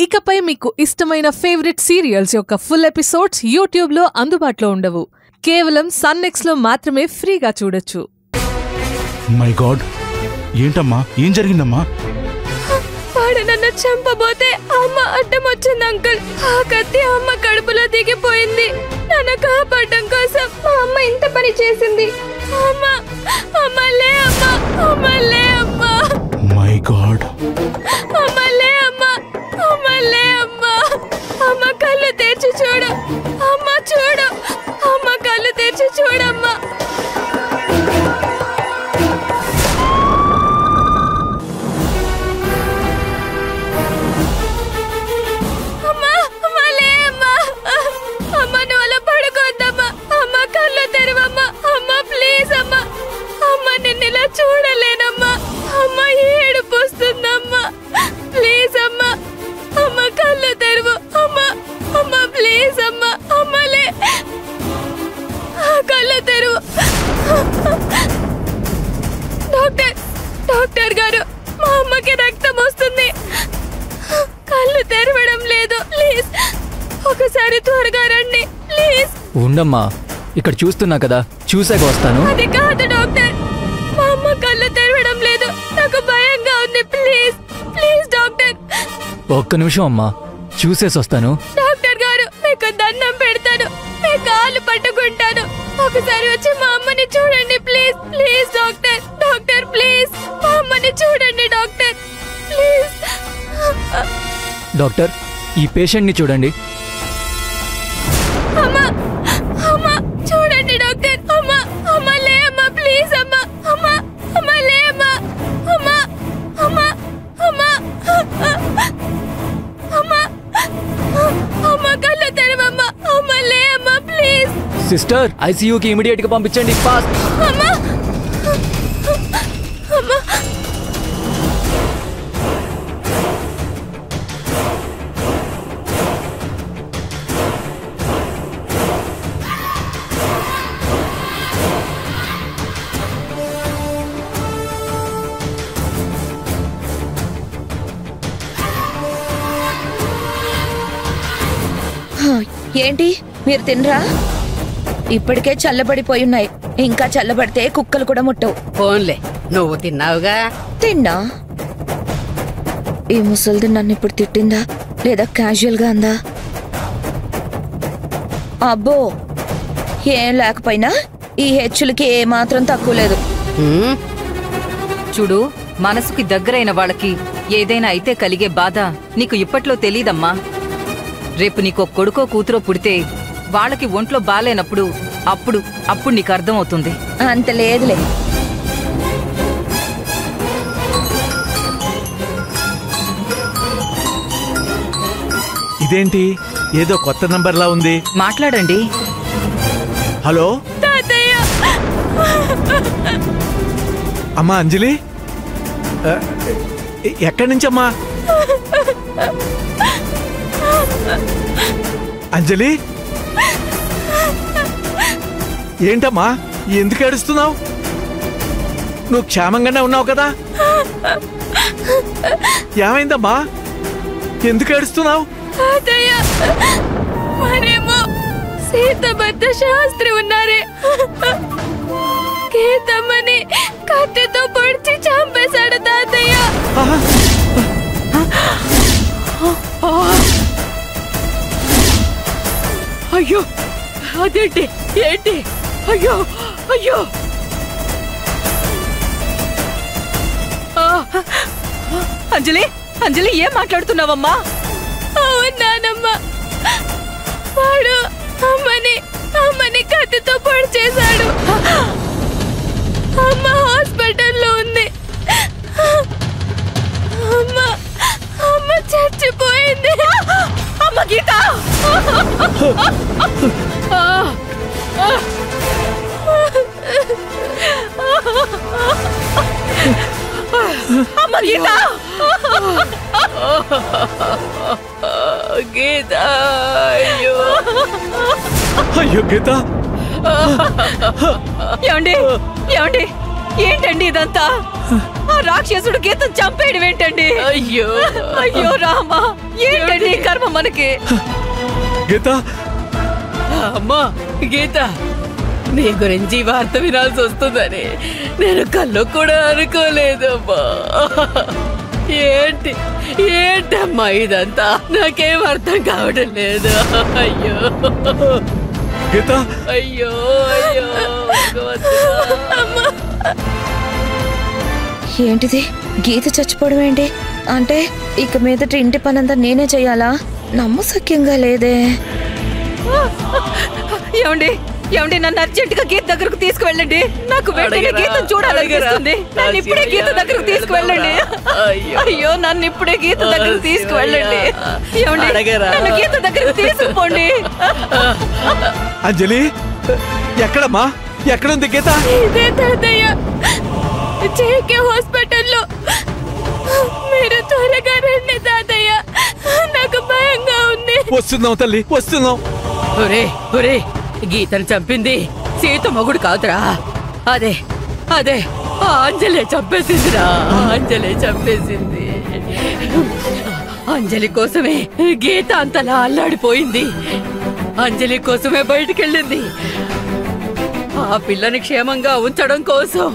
ఇకపై మీకు ఇష్టమైన ఫేవరెట్ సీరియల్స్ యొక్క ఫుల్ ఎపిసోడ్స్ యూట్యూబ్ లో అందుబాటులో ఉండవు. కేవలం సన్నెక్స్ లో మాత్రమే ఫ్రీగా చూడొచ్చు. మై గాడ్, ఏంటమ్మా, ఏం జరిగిందమ్మా? వాడు నన్ను చంపబోతే అమ్మ అడ్డం వచ్చింది అంకుల్. ఆ కత్తి అమ్మ కడుపులో దిగిపోయింది. నన్ను కాపాడడం కోసం మా అమ్మ ఇంత పని చేసింది. అమ్మ అమ్మ లే అమ్మ, అమ్మ లే అమ్మ. మై గాడ్, అమ్మ లే అమ్మ, అమ్మ లే అమ్మ. అమ్మ కళ్ళు తెరిచి చూడు, అమ్మ చూడు, అమ్మ కళ్ళు తెరిచి చూడమ్మా. చూడలేనమ్మా, అమ్మ ఏడుపు వస్తుందమ్మా. ప్లీజ్ అమ్మా, అమ్మ కళ్ళు తెరువు అమ్మా. అమ్మ ప్లీజ్ అమ్మా, అమ్మలే కళ్ళు తెరువు. డాక్టర్ గారు, మా అమ్మకి రక్తం వస్తుంది, కళ్ళు తెరవడం లేదు. ప్లీజ్ ఒకసారి త్వరగా రండి ప్లీజ్. ఉండమ్మా, ఇక్కడ చూస్తున్నా కదా, చూసాక వస్తాను. అది కాదు డాక్టర్, మా అమ్మ కళ్ళు తెరవడం లేదు, నాకు భయంగా ఉంది. Please please doctor. ఒక్క నిమిషం అమ్మా, చూసేసి వస్తాను. డాక్టర్ గారు, మీకు దండం పెడతాను, మీ కాళ్ళు పట్టుకుంటాను, ఒకసారి వచ్చి మా అమ్మని చూడండి please. Please doctor, doctor please మా అమ్మని చూడండి డాక్టర్ ప్లీజ్. డాక్టర్, ఈ పేషెంట్ ని చూడండి. అమ్మా అమ్మా చూడండి డాక్టర్. అమ్మా అమ్మ లే అమ్మా, ప్లీజ్ అమ్మా. అమ్మా అమ్మ లే అమ్మా, అమ్మా అమ్మా అమ్మా అమ్మా అమ్మ కళ్ళు తెరవమ్మా. అమ్మ లే అమ్మా ప్లీజ్. సిస్టర్, ఐసీయూకి ఇమిడియట్ గా పంపించండి, ఫాస్ట్. అమ్మా అమ్మా ఏంటి మీరు తినరా? ఇప్పటికే చల్లబడిపోయున్నాయి, ఇంకా చల్లబడితే కుక్కలు కూడా ముట్టవు. ఫోన్లే, నువ్వు తిన్నావుగా. తిన్నా. ఈ ముసలిది నన్ను ఇప్పుడు తిట్టిందా లేదా క్యాజువల్ గా అందా? అబ్బో, ఏం లేకపోయినా ఈ హెచ్చులకి ఏమాత్రం తక్కువ లేదు. చూడు, మనసుకి దగ్గరైన వాళ్ళకి ఏదైనా అయితే కలిగే బాధ నీకు ఇప్పట్లో తెలీదమ్మా. రేపు నీకో కొడుకో కూతురో పుడితే వాళ్ళకి ఒంట్లో బాలేనప్పుడు అప్పుడు నీకు అర్థమవుతుంది. అంత లేదులే. ఇదేంటి, ఏదో కొత్త నంబర్లా ఉంది? మాట్లాడండి. హలో తాతయ్య. అమ్మా అంజలి, ఎక్కడి నుంచమ్మా? అంజలి, ఏంటమ్మా, ఎందుకు ఏడుస్తున్నావు? నువ్వు క్షేమంగానే ఉన్నావు కదా? ఏమైందమ్మా, ఎందుకు ఏడుస్తున్నావు? మరేమో సీతభద్ర శాస్త్రి ఉన్నారే, గీతమ్మని కత్తితో పొడిచి చంపేశాడు తాతయ్య. అయ్యో, అదేంటి, ఏంటి? అయ్యో అయ్యో, అంజలి, అంజలి ఏం మాట్లాడుతున్నావమ్మా? అవునానమ్మా, వాడు అమ్మని కత్తితో పొడి చేశాడు. అమ్మ హాస్పిటల్లో ఉంది. అమ్మ చచ్చిపోయింది. అమ్మ గీత, అమ్మ గీత, గీత. అయ్యో అయ్యో గీత. ఏమండి, ఏమండి, ఏంటండి ఇదంతా? ఆ రాక్షసుడు గీతను చంపేయడం ఏంటండి? అయ్యో అయ్యో రామా, ఏంటండి కర్మ మనకి. గీత అమ్మా గీత, నీ గురించి వార్త వినాల్సి వస్తుందని నేను కల్లో కూడా అనుకోలేదమ్మా. ఏంటమ్మా ఇదంతా? నాకేం అర్థం కావడం లేదు. అయ్యో గీత, అయ్యో అయ్యో భగవంతుడా. ఏంటిది? గీత చచ్చిపోవడం ఏంటి? అంటే ఇక మీదట ఇంటి పనంతా నేనే చెయ్యాలా? నమ్మశక్యంగా లేదే. ఏమండి ఏమండి, నన్ను అర్జెంట్ గా గీత దగ్గరకు తీసుకువెళ్ళండి. నాకు వెంటనే గీతను చూడాలనిపిస్తుంది. నన్ను ఇప్పుడే గీత దగ్గరకు తీసుకువెళ్ళండి. అయ్యో, నన్ను ఇప్పుడే గీత దగ్గరకు తీసుకువెళ్ళండి. ఏమండి, నన్ను గీత దగ్గరకు తీసుకుపోండి. అంజలి ఎక్కడమ్మా? ఎక్కడుంది గీత? ఇదే తాతయ్య, జేకే హాస్పిటల్లో. మీరు త్వరగా రండి తాతయ్య, నాకు భయంగా ఉంది. వస్తున్నాం తల్లి, వస్తున్నాం. ఒరే ఒరే, గీతను చంపింది సీత మొగుడు కాదురా. అదే అదే అంజలి చంపేసిందిరా. అంజలి చంపేసింది. అంజలి కోసమే గీత అంతలా అల్లాడిపోయింది. అంజలి కోసమే బయటికెళ్ళింది. ఆ పిల్లని క్షేమంగా ఉంచడం కోసం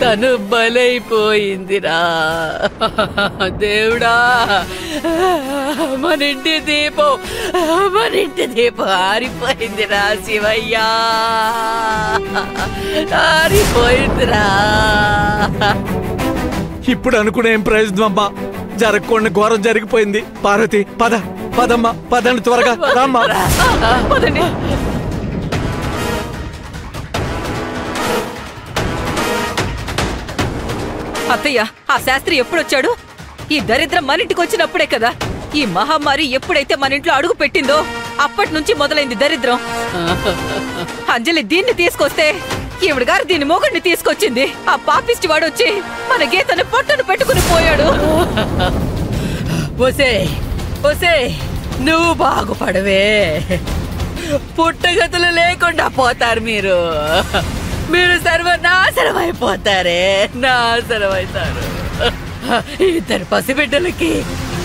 తను బలైపోయిందిరా. దేవుడా, మన ఇంటి దీపం ఆరిపోయిందిరా. శివయ్యా, ఆరిపోయిందిరా. ఇప్పుడు అనుకునే ఏం ప్రయోజనం అమ్మా? జరగకుండా ఘోరం జరిగిపోయింది. పార్వతి పదమ్మా, పదండి త్వరగా రామ్మా. పదండి. అత్తయ్య, ఆ శాస్త్రి ఎప్పుడొచ్చాడు? ఈ దరిద్రం మన ఇంటికి వచ్చినప్పుడే కదా. ఈ మహమ్మారి ఎప్పుడైతే మన ఇంట్లో అడుగు పెట్టిందో అప్పటి నుంచి మొదలైంది దరిద్రం. అంజలి దీన్ని తీసుకొస్తే ఈవిడ గారు దీని మొగుడిని తీసుకొచ్చింది. ఆ పాపిష్టి వాడొచ్చి మన గీతని పొట్టును పెట్టుకుని పోయాడు. ఒసే నువ్వు బాగుపడవే. పుట్టగతులు లేకుండా పోతారు మీరు. సర్వనాశనం అయిపోతారే. నాశనమైతారు. ఇద్దరు పసిబిడ్డలకి,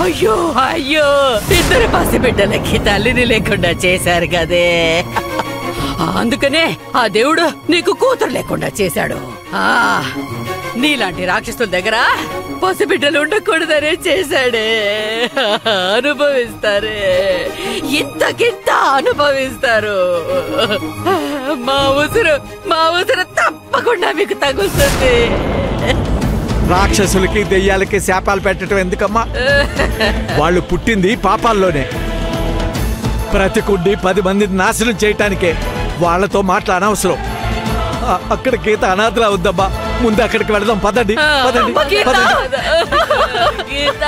అయ్యో ఇద్దరు పసిబిడ్డలకి తల్లిని లేకుండా చేశారు కదే. అందుకనే ఆ దేవుడు నీకు కూతురు లేకుండా చేశాడు. నీలాంటి రాక్షసుల దగ్గర పసిబిడ్డలు ఉండకూడదనే చేశాడే. అనుభవిస్తారే, ఇంతకింత అనుభవిస్తారు. మా ఉసురు తప్పకుండా మీకు తగులుతుంది. రాక్షసులకి దెయ్యాలకి శాపాలు పెట్టడం ఎందుకమ్మా? వాళ్ళు పుట్టింది పాపాల్లోనే. బ్రతికుండి 10 మందిని నాశనం చేయటానికే. వాళ్ళతో అనవసరం. అక్కడ గీత అనాథలా వద్దమ్మా. ముందు అక్కడికి వెళదాం. పదండి పదండి పదండి. గీత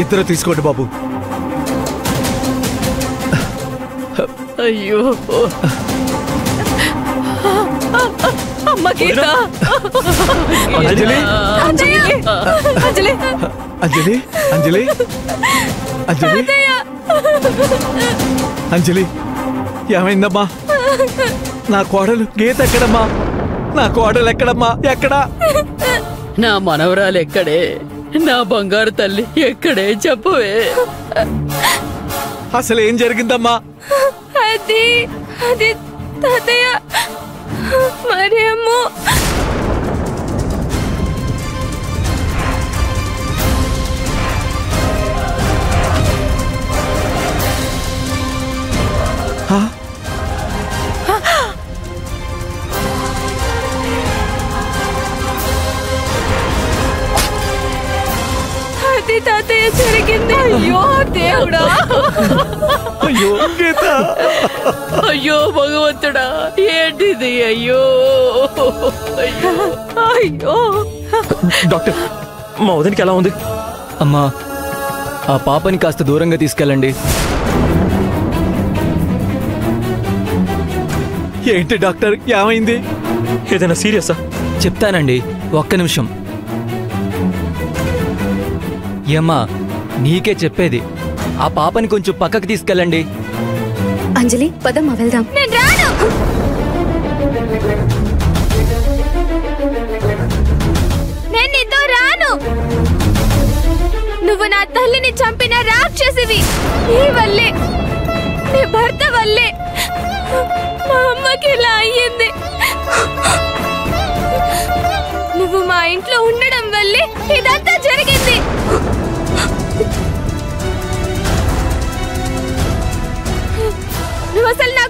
ఇద్దరు తీసుకోండి బాబు. అయ్యో, అమ్మ గీత. అంజలి అంజలి అంజలి అంజలి అంజలి అంజలి అంజలి ఏమైందమ్మా? నా కోడలు గీత ఎక్కడమ్మా? నా కోడలు ఎక్కడమ్మా? ఎక్కడా? నా మనవరాలు ఎక్కడే? నా బంగారు తల్లి ఎక్కడే? చెప్పవే. అసలు ఏం జరిగిందమ్మా? అది తాతయ్య, మరియమ్మ అది తాతయ్య జరిగింది. అయ్యో దేవుడా, అయ్యో గీత, అయ్యో భగవంతుడా, ఏంటిది? అయ్యో అయ్యో. డాక్టర్, మా వదినికి ఎలా ఉంది? అమ్మా, ఆ పాపని కాస్త దూరంగా తీసుకెళ్ళండి. ఏంటి డాక్టర్ ఏమైంది? ఏదైనా సీరియసా? చెప్తానండి, ఒక్క నిమిషం. ఏమ్మా, నీకే చెప్పేది, ఆ పాపని కొంచెం పక్కకు తీసుకెళ్ళండి. అంజలి పదమ్మా వెళ్దాం. నేను రాను. నేను నీతో రాను. నువ్వు నా తల్లిని చంపిన రాక్షసివి. నీ వల్లే, నీ భర్త వల్లే మా అమ్మకి ఇలా అయ్యింది. నువ్వు మా ఇంట్లో ఉండడం వల్లే ఇదంతా జరిగింది. నువ్వు అసలు నా